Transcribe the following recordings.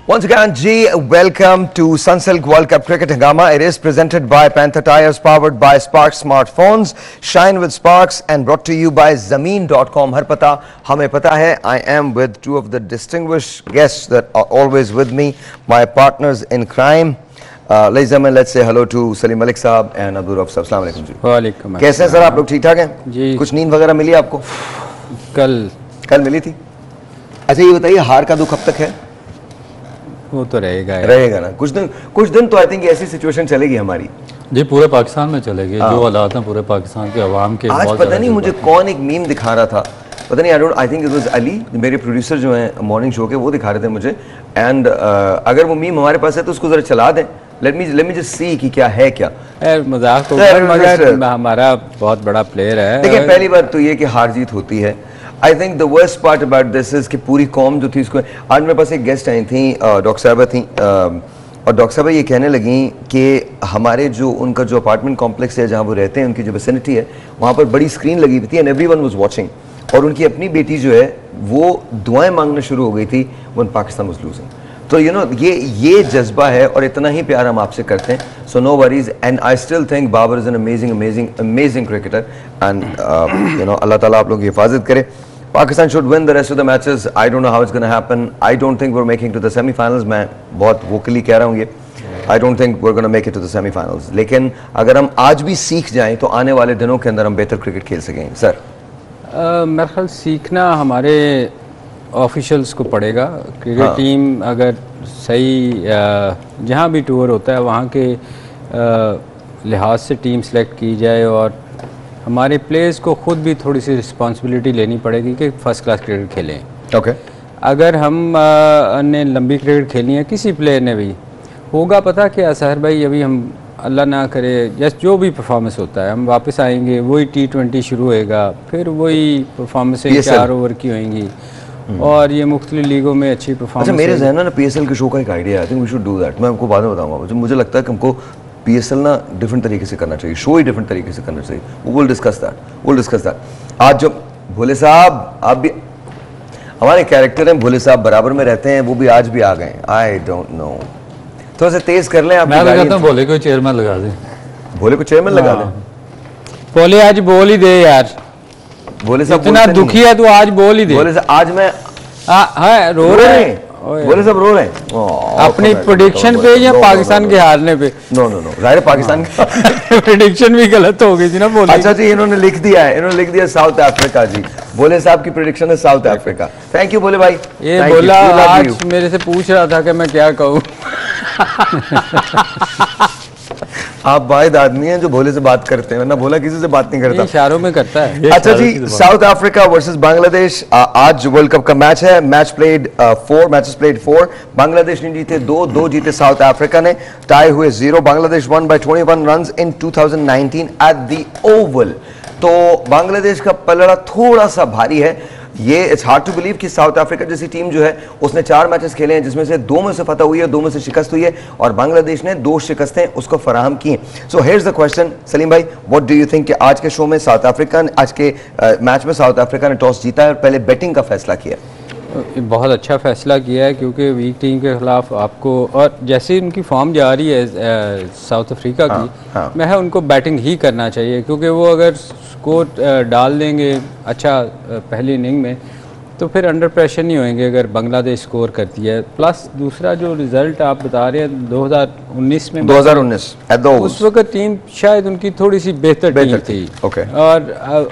Once again, G, welcome to Sunsilk World Cup Cricket Hangama. It is presented by Panther Tires, powered by Sparks Smartphones. Shine with Sparks and brought to you by Zameen.com. Har pata, hame pata hai. I am with two of the distinguished guests that are always with me, my partners in crime. Ladies and gentlemen, let's say hello to Salim Malik Saab and Abdul Rauf Saab. Assalamu alaikum ji. वालेकुम कैसे हैं sir आप लोग? ठीक ठाक हैं जी। कुछ नींद वगैरह मिली आपको? कल मिली थी। अच्छा ये बताइए, हार का दुख अब तक है? वो तो रहेगा ना कुछ दिन तो आई थिंक ऐसी सिचुएशन चलेगी हमारी जी, पूरे पाकिस्तान में चलेगी। जो हालात हैं पूरे पाकिस्तान के अवाम के। आज पता नहीं मुझे कौन एक मीम दिखा रहा था, पता नहीं, I think it was Ali, मेरे प्रोड्यूसर जो हैं मॉर्निंग शो के, वो दिखा रहे थे मुझे। एंड अगर वो मीम हमारे पास है तो उसको जरा चला दें। लेट मी जस्ट सी कि क्या है क्या। मजाक तो मगर हमारा बहुत बड़ा प्लेयर है। देखिए पहली बात तो ये कि हार जीत होती है। I think the worst part about this is कि पूरी कौम जो थी उसको, आज मेरे पास एक गेस्ट आई थी, डॉक्टर साहबा थी, और डॉक्टर साहबा ये कहने लगी कि हमारे जो उनका जो अपार्टमेंट कॉम्प्लेक्स है जहाँ वो रहते हैं, उनकी जो विसिनिटी है, वहाँ पर बड़ी स्क्रीन लगी हुई थी एंड एवरीवन वाज वाचिंग। और उनकी अपनी बेटी जो है वो दुआएं मांगना शुरू हो गई थी व्हेन पाकिस्तान वाज लूजिंग। तो यू नो ये जज्बा है और इतना ही प्यार हम आपसे करते हैं। So no worries and I still think Babar is an amazing cricketer and you know अल्लाह ताला आप लोगों की हिफाजत करे। Pakistan should win the rest of the matches. I don't know how it's going to happen. I don't think we're making to the semi-finals. मैं बहुत vocally कह रहा हूँ ये. I don't think we're going to make it to the semi-finals. लेकिन अगर हम आज भी सीख जाएं तो आने वाले दिनों के अंदर हम बेहतर क्रिकेट खेल सकेंगे सर। मेरे ख्याल सीखना हमारे ऑफिशियल्स को पड़ेगा। क्रिकेट टीम अगर सही जहाँ भी टूर होता है वहाँ के लिहाज से टीम सेलेक्ट की जाए और हमारे प्लेयर्स को खुद भी थोड़ी सी रिस्पॉन्सिबिलिटी लेनी पड़ेगी कि फ़र्स्ट क्लास क्रिकेट खेलें। ओके। अगर हम ने लंबी क्रिकेट खेलनी है, किसी प्लेयर ने भी, होगा पता कि असहर भाई अभी हम अल्लाह ना करे जस्ट जो भी परफॉर्मेंस होता है हम वापस आएंगे, वही T20 शुरू होएगा, फिर वही परफॉर्मेंस 4 ओवर की होंगी और ये मुख्तलिफ लीगों में अच्छी परफॉर्मेंस। अच्छा मेरे जहन में ना PSL के शो का एक आइडिया है, I think we should do that. मैं आपको बाद में बताऊंगा। मुझे लगता है कि हमको PSL ना डिफरेंट तरीके से करना चाहिए, शो ही डिफरेंट तरीके से करना चाहिए। Will discuss that. आज जो भोले साहब, आप भी हमारे कैरेक्टर हैं, भोले साहब बराबर में रहते हैं, वो भी आज भी आ गए। आई डोंट नो, थोड़ा सा तेज कर लें आप। मैं कहता हूं भोले को चेयरमैन लगा दें। भोले को चेयरमैन लगा दें। भोले आज बोल ही दे यार। भोले साहब इतना दुखी है तो आज बोल ही दे। भोले साहब आज मैं रो रहे हैं। भोले साहब रो रहे हैं अपनी प्रेडिक्शन पे या पाकिस्तान के हारने पे? नो जाहिर पाकिस्तान की प्रेडिक्शन भी गलत हो गई थी ना बोले। अच्छा जी, इन्होंने लिख दिया साउथ अफ्रीका जी। भोले साहब की प्रेडिक्शन है साउथ अफ्रीका। थैंक यू भोले भाई। ये बोला आज मेरे से पूछ रहा था कि मैं क्या कहूँ। आप वाहिद आदमी हैं जो भोले से बात करते हैं, वरना भोला किसी से बात नहीं करता, इशारों में करता है। अच्छा जी, साउथ अफ्रीका वर्सेस बांग्लादेश आज वर्ल्ड कप का मैच है। Matches played 4। बांग्लादेश ने जीते 2 जीते साउथ अफ्रीका ने। टाई हुए 0। Bangladesh one by 21 runs in 2019 at the Oval. तो बांग्लादेश का पलड़ा थोड़ा सा भारी है। ये इट्स हार्ड टू बिलीव कि साउथ अफ्रीका जैसी टीम जो है उसने 4 मैचेस खेले हैं जिसमें से 2 में से फतह हुई है, 2 में से शिकस्त हुई है, और बांग्लादेश ने 2 शिकस्तें उसको फराहम की हैं। So here's the question Salim भाई, व्हाट डू यू थिंक कि आज के शो में साउथ अफ्रीका, आज के मैच में साउथ अफ्रीका ने टॉस जीता है और पहले बैटिंग का फैसला किया? बहुत अच्छा फैसला किया है क्योंकि वीक टीम के खिलाफ आपको, और जैसे उनकी फॉर्म जा रही है साउथ अफ्रीका की, मैं उनको बैटिंग ही करना चाहिए क्योंकि वो अगर स्कोर डाल देंगे अच्छा पहली इनिंग में तो फिर अंडर प्रेशर नहीं होंगे अगर बांग्लादेश स्कोर करती है। प्लस दूसरा जो रिज़ल्ट आप बता रहे हैं 2019 में, 2019 उस वक्त टीम शायद उनकी थोड़ी सी बेहतर टीम थी।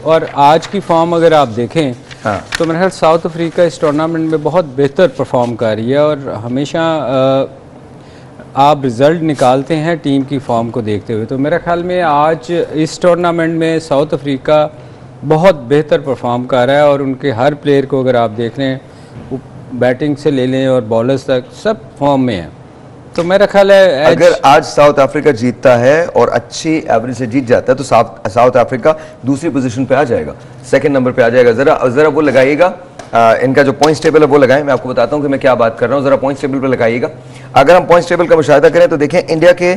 और आज की फॉर्म अगर आप देखें तो मेरे ख्याल साउथ अफ्रीका इस टूर्नामेंट में बहुत बेहतर परफॉर्म कर रही है और हमेशा आप रिज़ल्ट निकालते हैं टीम की फॉर्म को देखते हुए। तो मेरे ख्याल में आज इस टूर्नामेंट में साउथ अफ्रीका बहुत बेहतर परफॉर्म कर रहा है और उनके हर प्लेयर को अगर आप देख लें, वो बैटिंग से ले लें और बॉलर्स तक सब फॉर्म में है। तो मेरा ख्याल है अगर आज साउथ अफ्रीका जीतता है और अच्छी एवरेज से जीत जाता है तो साउथ अफ्रीका दूसरी पोजीशन पे आ जाएगा, सेकंड नंबर पे आ जाएगा। जरा वो लगाइएगा, इनका जो पॉइंट्स टेबल है वो लगाएं। मैं आपको बताता हूं कि मैं क्या बात कर रहा हूं, जरा पॉइंट्स टेबल पे लगाइएगा। अगर हम पॉइंट्स टेबल का मुशाहिदा करें तो देखें इंडिया के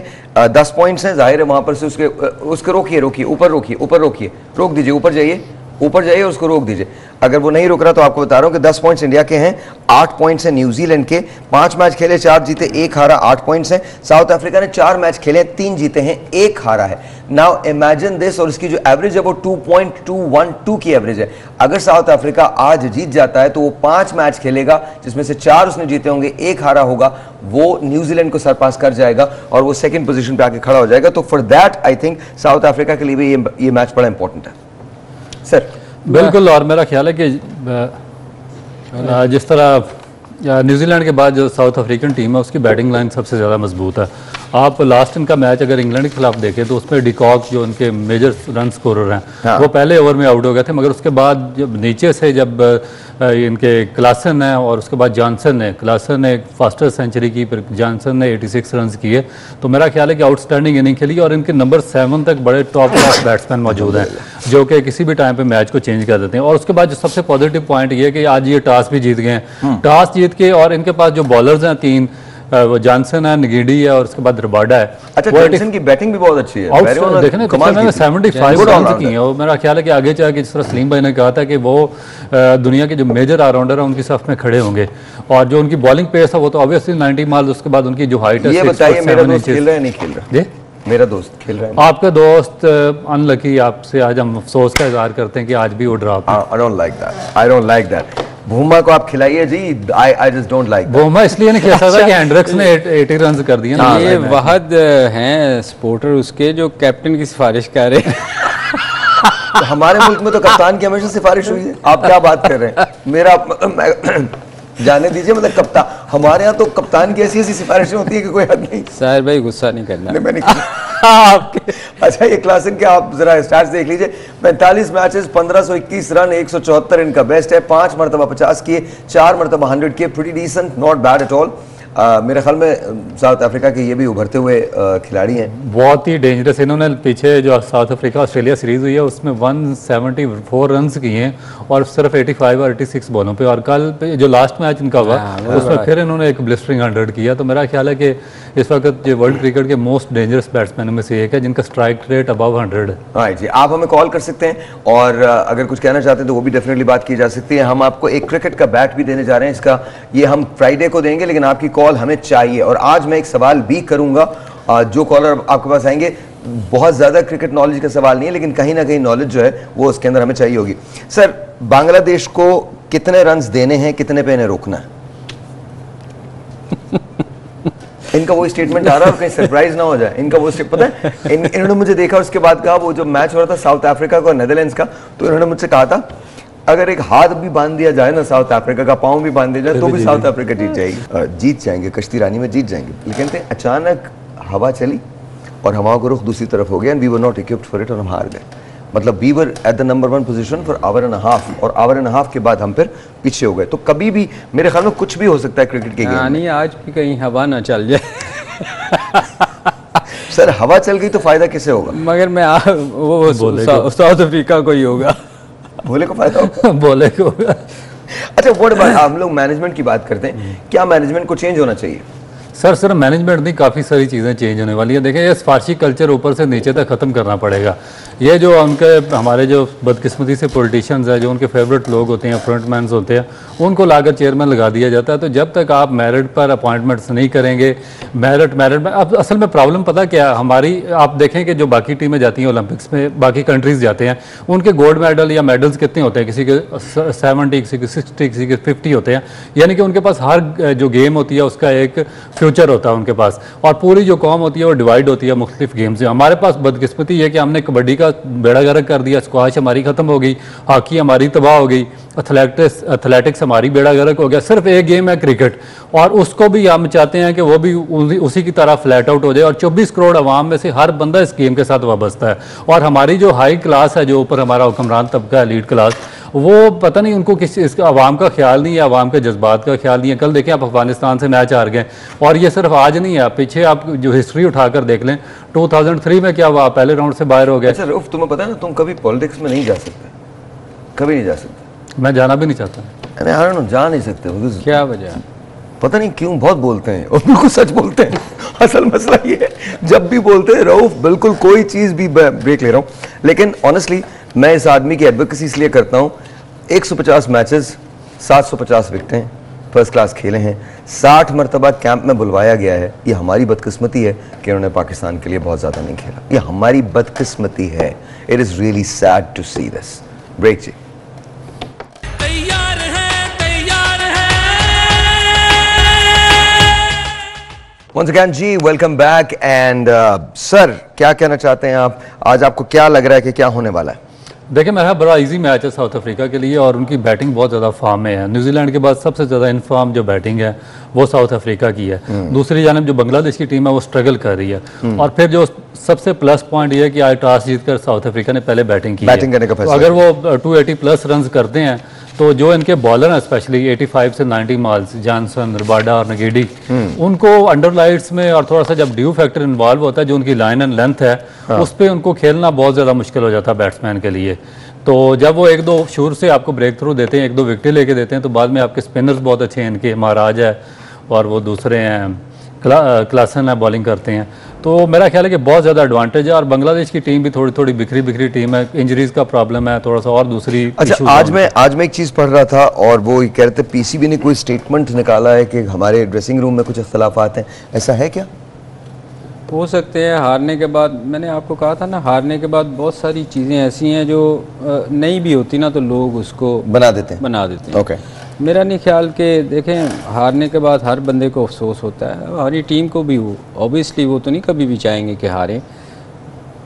10 पॉइंट्स हैं, जाहिर है वहां पर से उसके रोकिए ऊपर रोक दीजिए, ऊपर जाइए, ऊपर जाइए और उसको रोक दीजिए। अगर वो नहीं रुक रहा तो आपको बता रहा हूँ कि 10 पॉइंट्स इंडिया के हैं, 8 पॉइंट्स हैं न्यूजीलैंड के, 5 मैच खेले 4 जीते 1 हारा, 8 पॉइंट्स हैं। साउथ अफ्रीका ने 4 मैच खेले 3 जीते हैं 1 हारा है। नाउ इमेजिन दिस, और इसकी जो एवरेज है वो 2.212 की एवरेज है। अगर साउथ अफ्रीका आज जीत जाता है तो वो 5 मैच खेलेगा जिसमें से 4 उसने जीते होंगे, 1 हारा होगा, वो न्यूजीलैंड को सरपास कर जाएगा और वो सेकंड पोजीशन पे आके खड़ा हो जाएगा। तो for that I think south Africa के लिए भी ये मैच बड़ा इंपॉर्टेंट है सर। बिल्कुल, और मेरा ख्याल है कि जिस तरह न्यूजीलैंड के बाद जो साउथ अफ्रीकन टीम है उसकी बैटिंग लाइन सबसे ज़्यादा मजबूत है। आप लास्ट इनका मैच अगर इंग्लैंड के खिलाफ देखें तो उसमें डिकॉक जो उनके मेजर रन स्कोरर हैं, हाँ। वो पहले ओवर में आउट हो गए थे, मगर उसके बाद जब नीचे से जब इनके क्लासन है और उसके बाद जॉनसन ने फास्टर सेंचुरी की, फिर जॉनसन ने 86 रन किए, तो मेरा ख्याल है कि आउटस्टैंडिंग इनिंग खेली और इनके नंबर 7 तक बड़े टॉप क्लास बैट्समैन मौजूद हैं जो कि किसी भी टाइम पे मैच को चेंज कर देते हैं। और उसके बाद जो सबसे पॉजिटिव पॉइंट ये है कि आज ये टॉस भी जीत गए हैं, टॉस जीत के, और इनके पास जो बॉलर्स हैं 3, वो जॉनसन है, निगीडी है और उसके बाद रबाडा है। अच्छा, जॉनसन की बैटिंग भी बहुत अच्छी है, देखने में 75 रन की है। और मेरा ख्याल है कि आगे जाके जिस तरह सलीम भाई ने कहा था कि वो दुनिया के जो मेजर ऑलराउंडर है उनकी सफ में खड़े होंगे, और जो उनकी बॉलिंग पेस है वो तो ऑब्वियसली 90 माइल, उसके बाद उनकी जो हाइट है। ये बताइए मेरा दोस्त खेल रहा है नहीं खेल रहा? जी मेरा दोस्त खेल रहा है। आपका दोस्त अनलकी, आपसे आज हम अफसोस का इजहार करते हैं कि आज भी वो drop. I don't like that. भूमा को आप खिलाइए जी, आई जस्ट डोंट लाइक। भूमा इसलिए नहीं खेल सकता कि हेंड्रिक्स ने 80 रन कर दिए ना। ये वहद हैं सपोर्टर उसके जो कैप्टन की सिफारिश कर रहे हैं। हमारे मुल्क में तो कप्तान की हमेशा सिफारिश हुई है, आप क्या बात कर रहे हैं? मेरा जाने दीजिए, मतलब कप्तान, हमारे यहाँ तो कप्तान की ऐसी सिफारिशें होती है कि कोई हद नहीं। साहिर भाई गुस्सा नहीं करना। नहीं, मैंने आपके अच्छा, ये क्लासिक के आप जरा स्टार्ट देख लीजिए। 45 मैचेस, 1521 रन, 174 इनका बेस्ट है, 5 मरतबा 50 किए, 4 मरतबा 100 किए, pretty decent, not bad at all. मेरे ख्याल में साउथ अफ्रीका के ये भी उभरते हुए खिलाड़ी हैं, बहुत ही डेंजरस। इन्होंने पीछे जो साउथ अफ्रीका ऑस्ट्रेलिया सीरीज हुई है उसमें 174 रन किए हैं और सिर्फ 85 और 86 बॉलों पे, और कल पे जो लास्ट मैच इनका हुआ उसमें फिर इन्होंने एक ब्लिस्टरिंग 100 किया। तो मेरा ख्याल है कि इस वक्त जो वर्ल्ड क्रिकेट के मोस्ट डेंजरस बैट्समैन में से एक है जिनका स्ट्राइक रेट अबव 100 है। हाँ जी, आप हमें कॉल कर सकते हैं और अगर कुछ कहना चाहते हैं तो वो भी डेफिनेटली बात की जा सकती है। हम आपको एक क्रिकेट का बैट भी देने जा रहे हैं, इसका ये हम फ्राइडे को देंगे, लेकिन आपकी कॉल हमें चाहिए। और आज मैं एक सवाल भी करूंगा, जो कॉलर आपके पास आएंगे, बहुत ज्यादा क्रिकेट नॉलेज का सवाल नहीं है, लेकिन कहीं ना कहीं नॉलेज जो है वो उसके अंदर हमें चाहिए होगी। सर, बांग्लादेश को कितने रन्स देने हैं, कितने पे इन्हें रोकना है? इनका वो स्टेटमेंट आ रहा है और कहीं सरप्राइज ना हो जाए। इनका वो पता है, इन्होंने मुझे देखा, उसके बाद कहा, वो जो मैच हो रहा था साउथ अफ्रीका का और नेदरलैंड्स का, तो इन्होंने मुझसे कहा था अगर एक हाथ भी बांध दिया जाए ना साउथ अफ्रीका का, पाँव भी बांध दिया जाए तो भी साउथ अफ्रीका जीत जाएगी, जीत जाएंगे, कश्ती रानी में जीत जाएंगे। लेकिन अचानक हवा चली और हवा का रुख दूसरी तरफ हो गया and we were not equipped for it, और हम हार गए। मतलब we were at the number 1 position for hour and half, और आवर एंड हाफ के बाद हम फिर पीछे हो गए। तो कभी भी मेरे ख्याल में कुछ भी हो सकता है क्रिकेट के गेम में। नहीं, आज भी कहीं हवा ना चल जाए। सर, हवा चल गई तो फायदा किसे होगा? मगर मैं वो साउथ अफ्रीका को ही होगा। बोले को फायदा होगा। बोले को। अच्छा, व्हाट अबाउट, हम लोग मैनेजमेंट की बात करते हैं, क्या मैनेजमेंट को चेंज होना चाहिए? सर सिर्फ मैनेजमेंट नहीं, काफ़ी सारी चीज़ें चेंज होने वाली है। देखें, ये स्पार्शी कल्चर ऊपर से नीचे तक ख़त्म करना पड़ेगा। ये जो उनके हमारे जो बदकिस्मती से पॉलिटिशियंस हैं, जो उनके फेवरेट लोग होते हैं, फ्रंटमैन्स होते हैं, उनको लाकर चेयरमैन लगा दिया जाता है। तो जब तक आप मेरिट पर अपॉइंटमेंट्स नहीं करेंगे, मेरिट में अब असल में प्रॉब्लम पता क्या हमारी, आप देखें कि जो बाकी टीमें जाती हैं ओलंपिक्स में, बाकी कंट्रीज़ जाते हैं, उनके गोल्ड मेडल या मेडल्स कितने होते हैं? किसी के 70, किसी के 60, किसी के 50 होते हैं। यानी कि उनके पास हर जो गेम होती है उसका एक फ्यूचर होता है उनके पास, और पूरी जो कौम होती है वो डिवाइड होती है मुख्तलिफ गेम्स में। हमारे पास बदकिस्मती है कि हमने कबड्डी का बेड़ा गर्क कर दिया, स्क्वाश हमारी खत्म हो गई, हॉकी हमारी तबाह हो गई, एथलेटिक्स हमारी बेड़ा गर्क हो गया। सिर्फ एक गेम है क्रिकेट, और उसको भी हम चाहते हैं कि वो भी उसी की तरह फ्लैट आउट हो जाए, और 24 करोड़ आवाम में से हर बंदा इस गेम के साथ वाबस्ता है। और हमारी जो हाई क्लास है, जो ऊपर हमारा हुक्मरान तबका है, लीड क्लास, वो पता नहीं उनको किसी इसका आवाम का ख्याल नहीं है, आवाम के जज्बात का ख्याल नहीं है। कल देखें आप, अफगानिस्तान से मैच हार गए, और ये सिर्फ आज नहीं है, पीछे आप जो हिस्ट्री उठाकर देख लें, 2003 में क्या हुआ, पहले राउंड से बाहर हो गए। अच्छा रऊफ, तुम्हें पता है ना, तुम कभी पॉलिटिक्स में नहीं जा सकते, कभी नहीं जा सकते। मैं जाना भी नहीं चाहता। अरे आई डोंट नो, जा नहीं सकते। क्या वजह? पता नहीं क्यों, बहुत बोलते हैं और बिल्कुल सच बोलते हैं। असल मसला ये है, जब भी बोलते हैं रऊफ, बिल्कुल कोई चीज़ भी ब्रेक ले रहा हूँ, लेकिन ऑनेस्टली मैं इस आदमी की एडवोकेसी इसलिए करता हूँ, 150 मैचेस, 750 विकेटें, फर्स्ट क्लास खेले हैं, 60 मरतबा कैंप में बुलवाया गया है। ये हमारी बदकिस्मती है कि उन्होंने पाकिस्तान के लिए बहुत ज़्यादा नहीं खेला, ये हमारी बदकिस्मती है। It is really sad to see this. Break जी। Once again जी, वेलकम बैक। एंड सर, क्या कहना चाहते हैं आप? आज आपको क्या लग रहा है कि क्या होने वाला है? देखिए मेरा बड़ा इजी मैच है साउथ अफ्रीका के लिए, और उनकी बैटिंग बहुत ज़्यादा फॉर्म में है। न्यूजीलैंड के बाद सबसे ज़्यादा इन फॉर्म जो बैटिंग है वो साउथ अफ्रीका की है। दूसरी जानब जो बांग्लादेश की टीम है वो स्ट्रगल कर रही है। और फिर जो सबसे प्लस पॉइंट ये है कि आज टॉस जीतकर साउथ अफ्रीका ने पहले बैटिंग की है। तो अगर वो 280 प्लस रन करते हैं तो जो इनके बॉलर हैं स्पेशली 85 से 90 मार्क्स, जॉनसन, रबाडा और नगीडी, उनको अंडर लाइट्स में और थोड़ा सा जब ड्यू फैक्टर इन्वॉल्व होता है, जो उनकी लाइन एंड लेंथ है, उस पर उनको खेलना बहुत ज़्यादा मुश्किल हो जाता है बैट्समैन के लिए। तो जब वो एक दो शुरू से आपको ब्रेक थ्रू देते हैं, एक दो विकेटें लेके देते हैं, तो बाद में आपके स्पिनर्स बहुत अच्छे हैं, इनके महाराज है और वो दूसरे हैं क्लासन है, बॉलिंग करते हैं। तो मेरा ख्याल है कि बहुत ज़्यादा एडवांटेज है। और बांग्लादेश की टीम भी थोड़ी थोड़ी बिखरी टीम है, इंजरीज का प्रॉब्लम है थोड़ा सा, और दूसरी। अच्छा, आज मैं एक चीज़ पढ़ रहा था और वो कह रहे थे पीसीबी ने कोई स्टेटमेंट निकाला है कि हमारे ड्रेसिंग रूम में कुछ इख्तलाफात हैं, ऐसा है क्या? हो सकते हैं। हारने के बाद, मैंने आपको कहा था ना, हारने के बाद बहुत सारी चीज़ें ऐसी हैं जो नहीं भी होती ना तो लोग उसको बना देते हैं। ओके। मेरा नहीं ख्याल कि देखें, हारने के बाद हर बंदे को अफसोस होता है, हमारी टीम को भी हो, ऑब्वियसली वो तो नहीं कभी भी चाहेंगे कि हारें।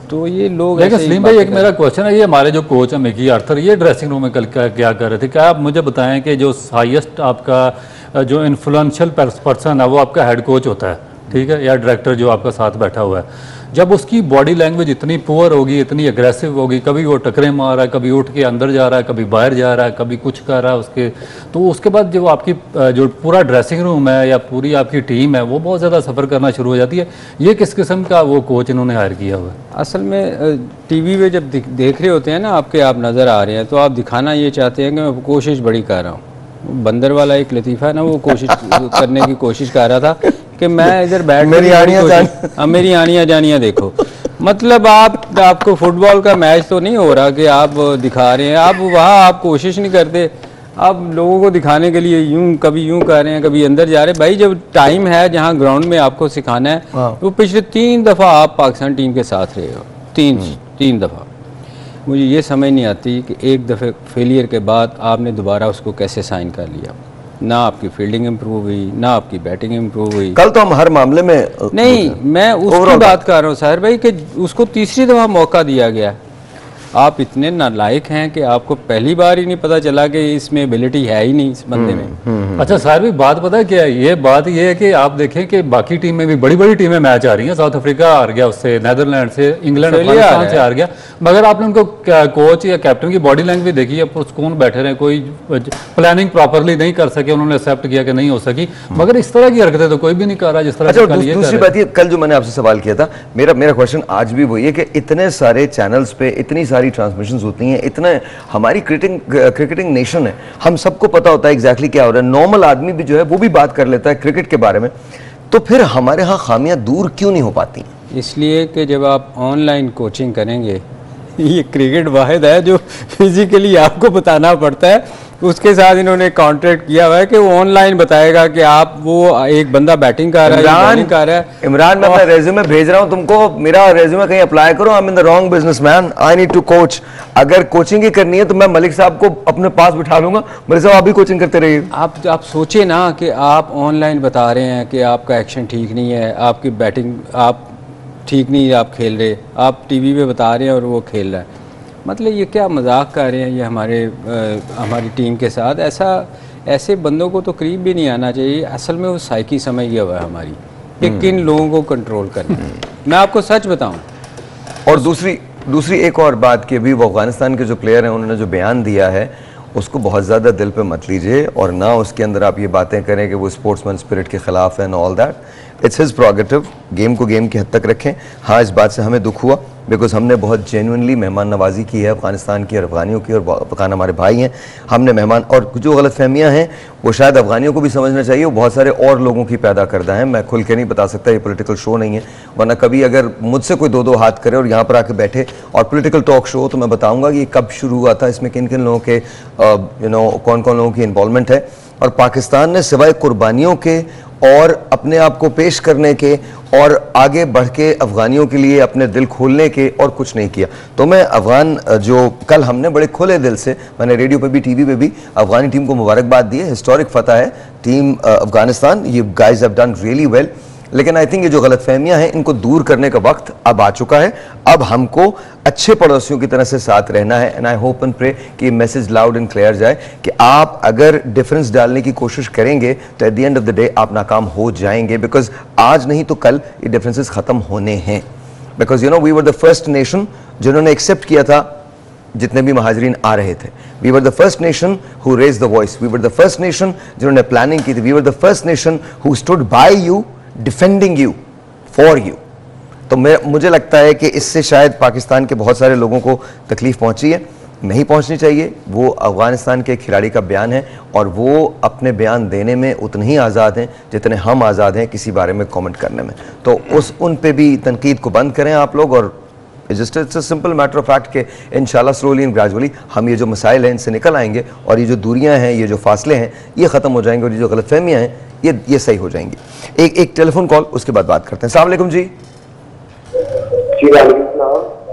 तो ये लोग, लेकिन सलीम भाई एक मेरा क्वेश्चन है, ये हमारे जो कोच हैं मिकी आर्थर, ये ड्रेसिंग रूम में कल क्या कर रहे थे? क्या आप मुझे बताएं कि जो हाईएस्ट आपका जो इन्फ्लुएंशियल पर्सन है वो आपका हेड कोच होता है, ठीक है, या डायरेक्टर जो आपका साथ बैठा हुआ है, जब उसकी बॉडी लैंग्वेज इतनी पुअर होगी, इतनी अग्रेसिव होगी, कभी वो टकरे मार रहा है, कभी उठ के अंदर जा रहा है, कभी बाहर जा रहा है, कभी कुछ कर रहा है उसके, तो उसके बाद जो आपकी जो पूरा ड्रेसिंग रूम है या पूरी आपकी टीम है वो बहुत ज़्यादा सफ़र करना शुरू हो जाती है। ये किस किस्म का वो कोच इन्होंने हायर किया हुआ है? असल में टीवी पे जब देख रहे होते हैं ना आपके, आप नज़र आ रहे हैं, तो आप दिखाना ये चाहते हैं कि मैं कोशिश बड़ी कर रहा हूँ। बंदर वाला एक लतीफ़ा है ना, वो कोशिश करने की कोशिश कर रहा था कि मैं इधर बैठ, मेरी आनियाँ जानियाँ देखो। मतलब आपको फुटबॉल का मैच तो नहीं हो रहा कि आप दिखा रहे हैं, आप वहाँ आप कोशिश नहीं करते, आप लोगों को दिखाने के लिए यूं कभी यूं कर रहे हैं, कभी अंदर जा रहे हैं। भाई जब टाइम है जहाँ ग्राउंड में आपको सिखाना है, वो पिछले 3 दफ़ा आप पाकिस्तान टीम के साथ रहे हो, तीन दफ़ा। मुझे ये समझ नहीं आती कि एक दफ़े फेलियर के बाद आपने दोबारा उसको कैसे साइन कर लिया। ना आपकी फील्डिंग इम्प्रूव हुई, ना आपकी बैटिंग इम्प्रूव हुई। कल तो हम हर मामले में नहीं, मैं उसकी बात कर रहा हूँ साहिर भाई कि उसको तीसरी दफ़ा मौका दिया गया। आप इतने नालायक हैं कि आपको पहली बार ही नहीं पता चला कि इसमें एबिलिटी है ही नहीं इस बंदे में। अच्छा साहिर भाई, बात पता है क्या है? ये बात ये है कि आप देखें कि बाकी टीम में भी बड़ी बड़ी टीमें मैच आ रही हैं। साउथ अफ्रीका हार गया उससे, नीदरलैंड से, इंग्लैंड पाकिस्तान से हार गया, मगर आपने उनको कोच या कैप्टन की बॉडी लैंग्वेज देखी है, पुरस्कून बैठे रहे, कोई प्लानिंग प्रॉपरली नहीं कर सके, उन्होंने एक्सेप्ट किया कि नहीं हो सकी। मगर इस तरह की हरकतें तो कोई भी नहीं कर रहा जिस तरह। दूसरी बात ये, कल जो मैंने आपसे सवाल किया था, मेरा क्वेश्चन आज भी वही है कि इतने सारे चैनल्स पे इतनी सारी ट्रांसमिशंस होती हैं, इतना हमारी क्रिकेटिंग नेशन है, हम सबको पता होता है एग्जैक्टली क्या हो रहा है। नॉर्मल आदमी भी जो है वो भी बात कर लेता है क्रिकेट के बारे में, तो फिर हमारे यहाँ खामियां दूर क्यों नहीं हो पाती? इसलिए कि जब आप ऑनलाइन कोचिंग करेंगे, ये क्रिकेट वाहिद है जो फिजिकली आपको बताना पड़ता है, उसके साथ इन्होंने कॉन्ट्रैक्ट किया हुआ है कि वो ऑनलाइन बताएगा कि आप वो एक बंदा बैटिंग कर रहा है, बॉलिंग कर रहा है। इमरान, मैं अपना रेज्यूमे भेज रहा हूँ तुमको, मेरा रेज्यूमे कहीं अप्लाई करो, I am in the wrong businessman, I need to coach. अगर कोचिंग ही करनी है तो मैं मलिक साहब को अपने पास बिठा लूंगा, मलिक साहब आप भी कोचिंग करते रहिए। आप सोचे ना कि आप ऑनलाइन बता रहे हैं कि आपका एक्शन ठीक नहीं है, आपकी बैटिंग आप ठीक नहीं आप खेल रहे, आप टीवी पे बता रहे हैं और वो खेल रहा है। मतलब ये क्या मजाक कर रहे हैं ये हमारी टीम के साथ। ऐसे बंदों को तो करीब भी नहीं आना चाहिए। असल में वो साइकी समझ गया हुआ है हमारी कि किन लोगों को कंट्रोल करना है। मैं आपको सच बताऊं। और दूसरी एक और बात कि अभी वो अफगानिस्तान के जो प्लेयर हैं उन्होंने जो बयान दिया है उसको बहुत ज़्यादा दिल पे मत लीजिए, और ना उसके अंदर आप ये बातें करें कि वो स्पोर्ट्समैन स्पिरिट के ख़िलाफ़ है and all that. It's his purgative, game को गेम की हद तक रखें। हाँ, इस बात से हमें दुख हुआ, बिकॉज हमने बहुत जेन्युइनली मेहमान नवाजी की है अफगानिस्तान की और अफगानियों की, और अफगान हमारे भाई हैं, हमने मेहमान, और जो गलत फहमियाँ हैं वो शायद अफगानियों को भी समझना चाहिए, वो बहुत सारे और लोगों की पैदा करदा है। मैं खुल के नहीं बता सकता, ये पॉलिटिकल शो नहीं है, वरना कभी अगर मुझसे कोई दो हाथ करे और यहाँ पर आके बैठे और पॉलिटिकल टॉक शो, तो मैं बताऊँगा कि ये कब शुरू हुआ था, इसमें किन किन लोगों के कौन कौन लोगों की इन्वॉल्वमेंट है। और पाकिस्तान ने सिवाय कुर्बानियों के और अपने आप को पेश करने के और आगे बढ़ के अफगानियों के लिए अपने दिल खोलने के और कुछ नहीं किया। तो मैं अफगान जो कल हमने बड़े खुले दिल से, मैंने रेडियो पे भी टीवी पे भी अफगानी टीम को मुबारकबाद दी है, हिस्टोरिक फतह है टीम अफगानिस्तान, ये guys have done really well. लेकिन आई थिंक ये जो गलतफहमियां हैं इनको दूर करने का वक्त अब आ चुका है। अब हमको अच्छे पड़ोसियों की तरह से साथ रहना है, and I hope and pray कि मैसेज लाउड एंड क्लियर जाए कि आप अगर डिफरेंस डालने की कोशिश करेंगे तो at the end of the day आप नाकाम हो जाएंगे, बिकॉज आज नहीं तो कल ये डिफरेंसेस खत्म होने हैं। Because we were the first nation जिन्होंने एक्सेप्ट किया था जितने भी महाजरीन आ रहे थे। We were the first nation who raise the voice, we were the first nation जिन्होंने प्लानिंग की थी, we were the first nation who stood by you, defending you, for you. तो मुझे लगता है कि इससे शायद पाकिस्तान के बहुत सारे लोगों को तकलीफ पहुंची है, नहीं पहुंचनी चाहिए। वो अफगानिस्तान के खिलाड़ी का बयान है और वो अपने बयान देने में उतने ही आज़ाद हैं जितने हम आज़ाद हैं किसी बारे में कमेंट करने में। तो उन पे भी तनकीद को बंद करें आप लोग, और it's a simple matter of fact कि इंशाल्लाह स्लोली एंड ग्रेजुअली हम ये जो मसाइल हैं इनसे निकल आएंगे, और ये जो दूरियां हैं, ये जो फासले हैं, ये ख़त्म हो जाएंगे, और ये जो गलतफहमियां हैं ये सही हो जाएंगी। एक टेलीफोन कॉल, उसके बाद बात करते हैं। अस्सलाम वालेकुम जी।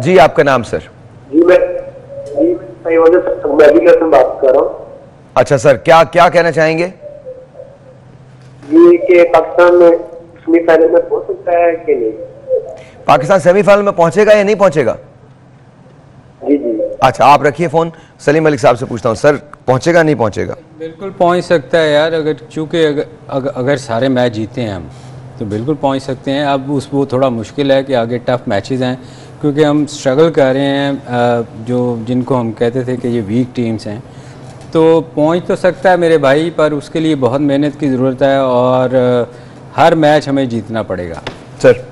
जी आपका नाम सर? जी मैं बात कर रहा हूँ। अच्छा सर, क्या कहना चाहेंगे? ये कि पाकिस्तान में सेमीफाइनल में पहुंच सकता है कि नहीं? पाकिस्तान सेमीफाइनल में पहुंचेगा या नहीं पहुंचेगा? जी जी। अच्छा आप रखिए फोन, सलीम मलिक साहब से पूछता हूँ, सर पहुंचेगा नहीं पहुंचेगा? बिल्कुल पहुंच सकता है यार, अगर चूँकि अगर सारे मैच जीते हैं हम तो बिल्कुल पहुंच सकते हैं। अब वो थोड़ा मुश्किल है कि आगे टफ मैचेस हैं, क्योंकि हम स्ट्रगल कर रहे हैं, जिनको हम कहते थे कि ये वीक टीम्स हैं। तो पहुंच तो सकता है मेरे भाई, पर उसके लिए बहुत मेहनत की ज़रूरत है और हर मैच हमें जीतना पड़ेगा। सर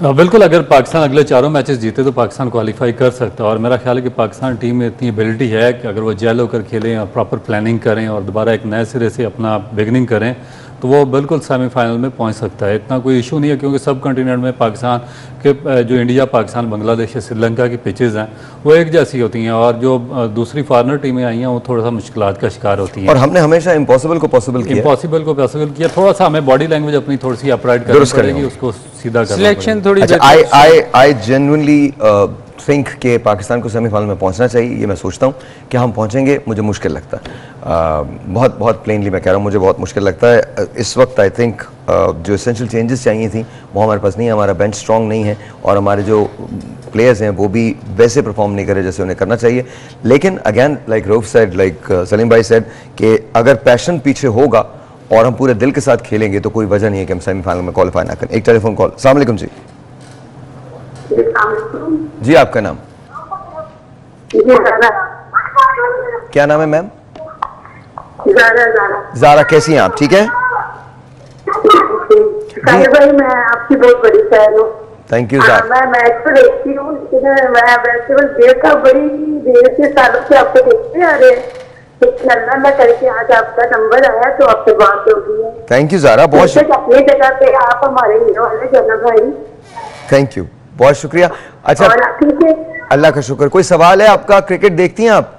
बिल्कुल, अगर पाकिस्तान अगले चारों मैचेस जीते तो पाकिस्तान क्वालिफाई कर सकता है, और मेरा ख्याल है कि पाकिस्तान टीम में इतनी एबिलिटी है कि अगर वो जेल होकर खेलें और प्रॉपर प्लानिंग करें और दोबारा एक नए सिरे से अपना बिगनिंग करें तो वो बिल्कुल सेमीफाइनल में पहुंच सकता है। इतना कोई इशू नहीं है, क्योंकि सब कंटिनेंट में पाकिस्तान के जो इंडिया, पाकिस्तान, बांग्लादेश, श्रीलंका की पिचेज़ हैं वो एक जैसी होती हैं, और जो दूसरी फॉरनर टीमें आई हैं वो थोड़ा सा मुश्किलात का शिकार होती हैं। और हमने हमेशा इम्पॉसिबल को पॉसिबल किया, थोड़ा सा हमें बॉडी लैंग्वेज अपनी थोड़ी सी अपराइट करनी पड़ेगी, उसको सीधा करना सिलेक्शन थोड़ी। आई जेन्युइनली थिंक कि पाकिस्तान को सेमीफाइनल में पहुंचना चाहिए। ये मैं सोचता हूँ कि हम पहुंचेंगे, मुझे मुश्किल लगता है, बहुत प्लेनली मैं कह रहा हूँ, मुझे बहुत मुश्किल लगता है इस वक्त। आई थिंक जो एसेंशियल चेंजेस चाहिए थी वो हमारे पास नहीं है, हमारा बेंच स्ट्रॉन्ग नहीं है, और हमारे जो प्लेयर्स हैं वो भी वैसे परफॉर्म नहीं करे जैसे उन्हें करना चाहिए। लेकिन again like Rauf said, like Salim भाई सेड, कि अगर पैशन पीछे होगा और हम पूरे दिल के साथ खेलेंगे तो कोई वजह नहीं है कि हम सेमीफाइनल में क्वालिफाई ना करें। एक टेलीफोन कॉल। अस्सलाम वालेकुम जी। जी आपका नाम? क्या नाम है मैम? ज़ारा। कैसी हैं आप? ठीक है भाई, मैं आपकी बहुत बड़ी फैन हूँ। Thank you. मैं मैच तो देखती हूँ, लेकिन मैं वैसे बस देर का बड़ी देर से सालों से आपको देखते आ रहे हैं, अल्लाह करके आज आपका नंबर आया तो आपसे बात हो गई है। थैंक यू ज़ारा, बहुत अपनी जगह पे आप हमारे हीरो वाले जनाब भाई। थैंक यू, बहुत शुक्रिया। अच्छा अल्लाह का शुक्र। कोई सवाल है आपका? क्रिकेट देखती हैं आप?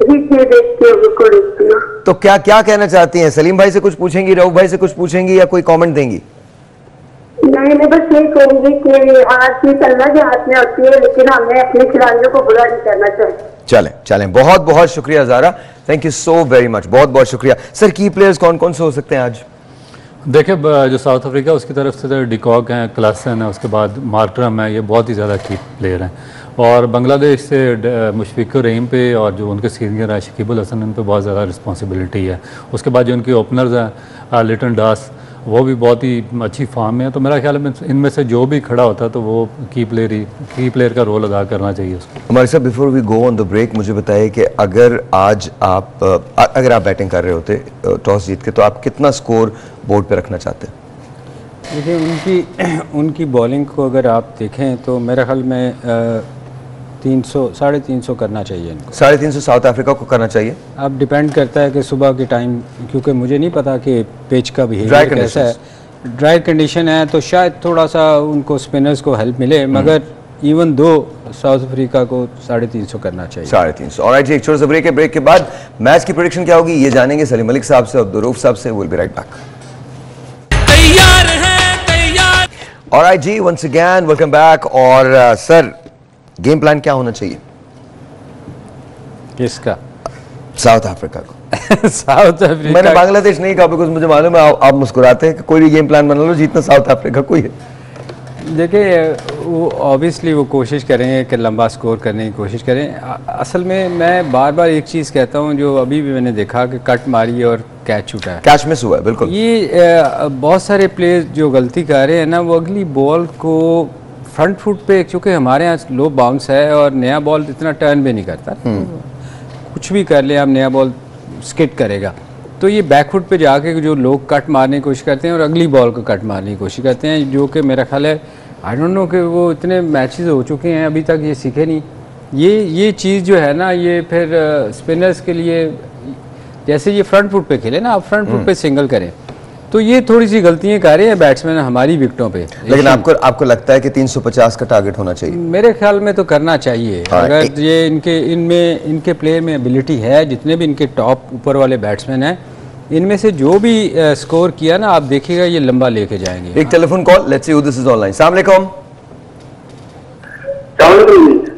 देखती हूँ। तो क्या कहना चाहती हैं? सलीम भाई से कुछ पूछेंगी, रऊफ भाई से कुछ पूछेंगी, या कोई कमेंट देंगी? नहीं, बस ये कहूंगी कि हार जीत अल्लाह के हाथ में होती है, लेकिन हमें अपने खिलाड़ियों को बुरा नहीं करना चाहिए। चलें बहुत शुक्रिया Zara, thank you so very much, बहुत शुक्रिया। सर की प्लेयर्स कौन कौन से हो सकते हैं आज? देखिए, जो साउथ अफ्रीका उसकी तरफ से डिकॉक हैं, क्लासन है, उसके बाद मार्करम है, ये बहुत ही ज़्यादा की प्लेयर हैं। और बांग्लादेश से मुशफिकुर रहीम पे और जो उनके सीनियर है शकीबुल हसन, उन पे बहुत ज़्यादा रिस्पॉन्सिबिलिटी है। उसके बाद जो उनके ओपनर्स हैं लिटन दास, वो भी बहुत ही अच्छी फॉर्म में है। तो मेरा ख्याल है इनमें से जो भी खड़ा होता है तो वो की प्लेयर का रोल अदा करना चाहिए उसको। हमारे साथ before we go on the break मुझे बताइए कि अगर आज आप बैटिंग कर रहे होते टॉस जीत के, तो आप कितना स्कोर बोर्ड पे रखना चाहते हैं? देखिए उनकी बॉलिंग को अगर आप देखें तो मेरे ख्याल में 300-350 करना चाहिए इनको। 350 साउथ अफ्रीका को करना चाहिए। अब डिपेंड करता है कि सुबह के टाइम, क्योंकि मुझे नहीं पता कि पिच का बिहेवियर कैसा है, ड्राई कंडीशन है तो शायद थोड़ा सा उनको स्पिनर्स को हेल्प मिले, मगर इवन दो साउथ अफ्रीका को 350 करना चाहिए। 350। ऑलराइट जी, एक छोटा सा ब्रेक है। ब्रेक के बाद मैच की प्रेडिक्शन क्या होगी ये जानेंगे सलीम मलिक साहब से, अब्दुल साहब से। Will be right back. Alright जी, वंस अगेन वेलकम बैक। और सर, गेम प्लान क्या होना चाहिए? किसका? साउथ अफ्रीका को। South Africa. मैंने बांग्लादेश नहीं कहा बिकॉज मुझे मालूम है आप मुस्कुराते हैं कि कोई भी गेम प्लान बना लो, जीतना साउथ अफ्रीका को ही है। देखिए वो ऑब्वियसली वो कोशिश करेंगे कि लंबा स्कोर करने की कोशिश करें। असल में मैं बार बार एक चीज़ कहता हूँ, जो अभी भी मैंने देखा कि कट मारी और कैच छूटा है, कैच मिस हुआ है। बिल्कुल, ये बहुत सारे प्लेयर्स जो गलती कर रहे हैं ना, वो अगली बॉल को फ्रंट फुट पे, क्योंकि हमारे यहाँ लो बाउंस है और नया बॉल इतना टर्न भी नहीं करता, कुछ भी कर ले आप नया बॉल स्किट करेगा, तो ये बैकफुट पे जाके जो लोग कट मारने की कोशिश करते हैं और अगली बॉल को कट मारने की कोशिश करते हैं, जो कि मेरा ख्याल है आई डोंट नो कि वो इतने मैचेस हो चुके हैं अभी तक ये सीखे नहीं। ये चीज़ जो है ना, ये फिर स्पिनर्स के लिए, जैसे ये फ्रंट फुट पे खेले ना, आप फ्रंट फुट पे सिंगल करें, तो ये थोड़ी सी गलतियां कर रहे हैं बैट्समैन हमारी विकेटों पे। लेकिन आपको लगता है कि 350 का टारगेट होना चाहिए? मेरे ख्याल में तो करना चाहिए। अगर ये इनके प्ले में एबिलिटी है, जितने भी इनके टॉप ऊपर वाले बैट्समैन हैं, इनमें से जो भी स्कोर किया ना, आप देखिएगा ये लंबा लेके जाएंगे। एक telephone call, let's see who this is online. अस्सलाम वालेकुम।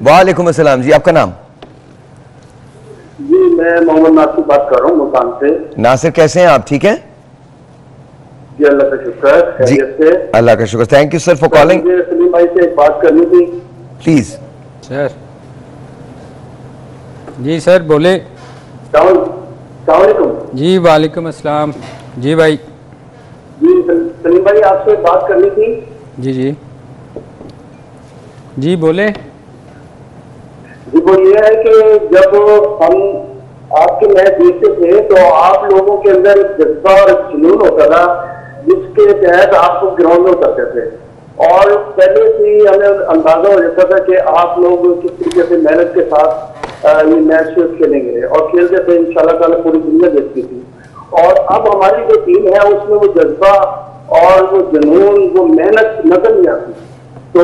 वालेकुम अस्सलाम जी, आपका नाम? जी मैं मोहम्मद नासिर बात कर रहा हूँ मुल्तान से। नासिर, कैसे हैं आप? ठीक हैं जी, अल्लाह का शुक्र जी, अल्लाह का शुक्र। Thank you sir for calling. मुझे सलीम भाई से एक बात करनी थी प्लीज। सर जी, सर बोले। जी वालेकुम अस्सलाम। जी भाई। जी सलीम भाई, आपसे बात करनी थी। जी जी जी बोले। जी वो ये है कि जब हम आपके मैच देखते थे तो आप लोगों के अंदर जज्बा और जुनून होता था, जिसके तहत आपको ग्राउंड में उतरते थे, और पहले से ही हमें अंदाजा हो जाता था कि आप लोग किस तरीके से मेहनत के साथ ये मैच खेलेंगे, और खेलते थे इंशाल्लाह ताला पूरी दुनिया देखती थी। और अब हमारी जो टीम है उसमें वो जज्बा और वो जुनून, वो मेहनत नजर नहीं आती। तो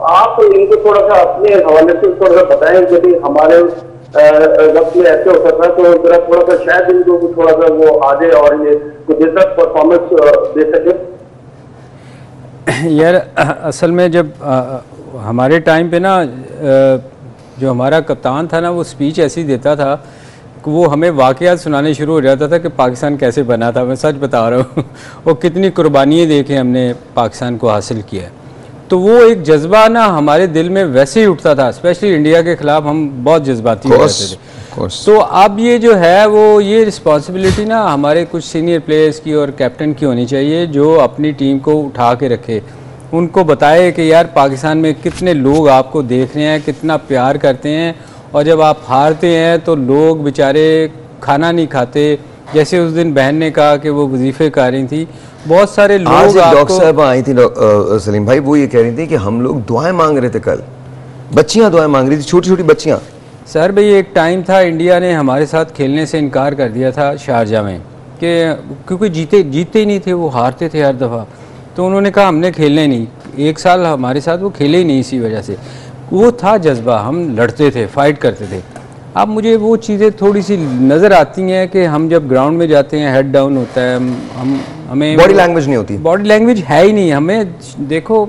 आप इनको थोड़ा सा अपने हवाले से थोड़ा सा बताएं कि हमारे वक्त में ऐसे होता था, तो जरा थोड़ा सा शायद इनको थोड़ा सा वो आ जाए और ये बेहतर परफॉर्मेंस दे सके। यार असल में जब हमारे टाइम पे ना, जो हमारा कप्तान था ना, वो स्पीच ऐसी देता था कि वो हमें वाक़यात सुनाने शुरू हो जाता था कि पाकिस्तान कैसे बना था। मैं सच बता रहा हूँ और कितनी कुर्बानियाँ दे के हमने पाकिस्तान को हासिल किया है। तो वो एक जज्बा ना हमारे दिल में वैसे ही उठता था, स्पेशली इंडिया के खिलाफ हम बहुत जज्बाती हो जाते थे। तो अब ये जो है वो ये रिस्पॉन्सिबिलिटी ना हमारे कुछ सीनियर प्लेयर्स की और कैप्टन की होनी चाहिए, जो अपनी टीम को उठा के रखे, उनको बताए कि यार पाकिस्तान में कितने लोग आपको देख रहे हैं, कितना प्यार करते हैं, और जब आप हारते हैं तो लोग बेचारे खाना नहीं खाते। जैसे उस दिन बहन ने कहा कि वो वजीफे कर रही थी, बहुत सारे लोग डॉक्टर साहब आई थी सलीम भाई, वो ये कह रही थी कि हम लोग दुआएं मांग रहे थे, कल बच्चियां दुआएं मांग रही थी, छोटी छोटी बच्चियां। सर भाई एक टाइम था इंडिया ने हमारे साथ खेलने से इनकार कर दिया था शारजा में, कि क्योंकि जीते ही नहीं थे, वो हारते थे हर दफ़ा। तो उन्होंने कहा हमने खेलने नहीं, एक साल हमारे साथ वो खेले ही नहीं, इसी वजह से वो था जज्बा, हम लड़ते थे, फाइट करते थे। अब मुझे वो चीज़ें थोड़ी सी नज़र आती हैं कि हम जब ग्राउंड में जाते हैं हेड डाउन होता है, हमें बॉडी लैंग्वेज नहीं होती, बॉडी लैंग्वेज है ही नहीं। हमें देखो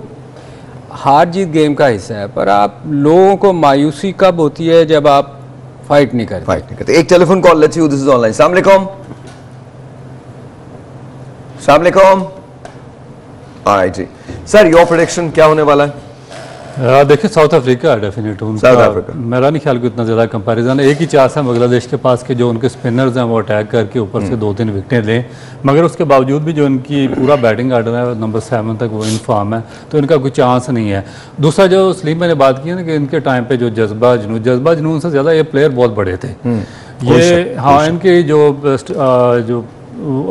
हार जीत गेम का हिस्सा है, पर आप लोगों को मायूसी कब होती है जब आप फाइट नहीं करते। एक telephone call, let's see who this is online. अस्सलाम वालेकुम। अस्सलाम वालेकुम। ऑलराइट जी, सर योर प्रेडिक्शन क्या होने वाला है? देखिए साउथ अफ्रीका डेफिनेट उनका, मेरा नहीं ख्याल कि इतना ज़्यादा कंपैरिजन है। एक ही चांस है बांग्लादेश के पास कि जो उनके स्पिनर्स हैं वो अटैक करके ऊपर से 2-3 विकेटें लें, मगर उसके बावजूद भी जो इनकी पूरा बैटिंग आर्डर है नंबर 7 तक वो इन फॉर्म है, तो इनका कोई चांस नहीं है। दूसरा जो सलीम मैंने बात की है ना कि इनके टाइम पे जो जज्बा जुनून से ज़्यादा ये प्लेयर बहुत बड़े थे। ये हाँ, इनकी जो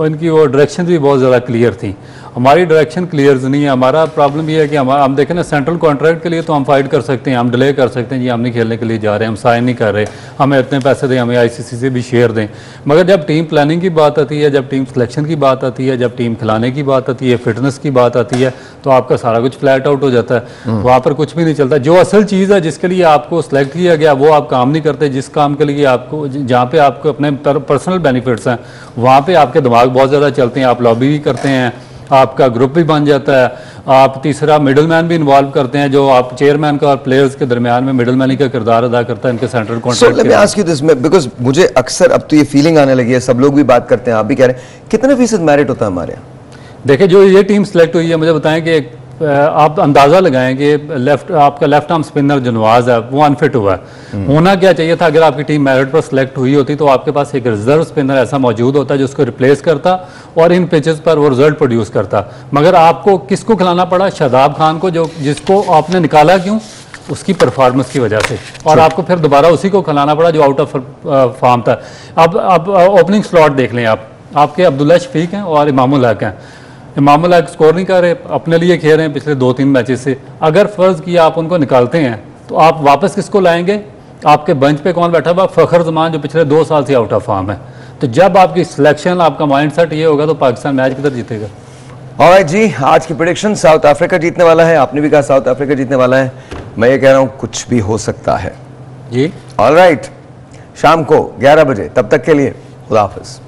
इनकी वो डायरेक्शन भी बहुत ज़्यादा क्लियर थी, हमारी डायरेक्शन क्लियर नहीं है। हमारा प्रॉब्लम ये है कि हम देखें ना, सेंट्रल कॉन्ट्रैक्ट के लिए तो हम फाइट कर सकते हैं, हम डिले कर सकते हैं, जी हम नहीं खेलने के लिए जा रहे हैं, हम साइन नहीं कर रहे, हमें इतने पैसे दें, हमें ICC से भी शेयर दें। मगर जब टीम प्लानिंग की बात आती है, जब टीम सिलेक्शन की बात आती है, जब टीम खिलाने की बात आती है, फिटनेस की बात आती है, तो आपका सारा कुछ फ्लैट आउट हो जाता है। वहाँ पर कुछ भी नहीं चलता। जो असल चीज़ है जिसके लिए आपको सेलेक्ट किया गया वो आप काम नहीं करते। जिस काम के लिए आपको, जहाँ पे आपको अपने पर्सनल बेनिफिट्स हैं, वहाँ पे आपके दिमाग बहुत ज़्यादा चलते हैं, आप लॉबी भी करते हैं, आपका ग्रुप भी बन जाता है, आप तीसरा मिडल मैन भी इन्वॉल्व करते हैं, जो आप चेयरमैन का और प्लेयर्स के दरमियान में मिडल मैन का किरदार अदा करता है इनके सेंट्रल कॉन्ट्रैक्ट। बिकॉज मुझे अक्सर अब तो ये फीलिंग आने लगी है, सब लोग भी बात करते हैं, आप भी कह रहे हैं, कितने फीसद मेरिट होता है हमारे यहाँ? देखिए, जो ये टीम सेलेक्ट हुई है, मुझे बताएं कि आप अंदाज़ा लगाएं कि आपका लेफ्ट आर्म स्पिनर जो नवाज है वो अनफिट हुआ है। होना क्या चाहिए था, अगर आपकी टीम मेरिट पर सेलेक्ट हुई होती तो आपके पास एक रिजर्व स्पिनर ऐसा मौजूद होता जो उसको रिप्लेस करता और इन पिचेस पर वो रिजल्ट प्रोड्यूस करता। मगर आपको किसको खिलाना पड़ा? शादाब खान को, जो जिसको आपने निकाला क्यों? उसकी परफॉर्मेंस की वजह से, और आपको फिर दोबारा उसी को खिलाना पड़ा जो आउट ऑफ फॉर्म था। अब ओपनिंग स्लॉट देख लें, आपके अब्दुल्ला शफीक हैं और इमामुल हक हैं। इमामुल हक स्कोर नहीं कर रहे, अपने लिए खेल रहे हैं पिछले 2-3 मैचेस से। अगर फ़र्ज़ किया आप उनको निकालते हैं तो आप वापस किसको लाएंगे? आपके बेंच पे कौन बैठा हुआ? फ़खर जमान, जो पिछले 2 साल से आउट ऑफ फॉर्म है। तो जब आपकी सिलेक्शन, आपका माइंड सेट ये होगा तो पाकिस्तान मैच किधर जीतेगा? ऑलराइट जी, आज की प्रेडिक्शन, साउथ अफ्रीका जीतने वाला है। आपने भी कहा साउथ अफ्रीका जीतने वाला है, मैं ये कह रहा हूँ कुछ भी हो सकता है जी। ऑलराइट, शाम को 11 बजे, तब तक के लिए खुदा हाफिज़।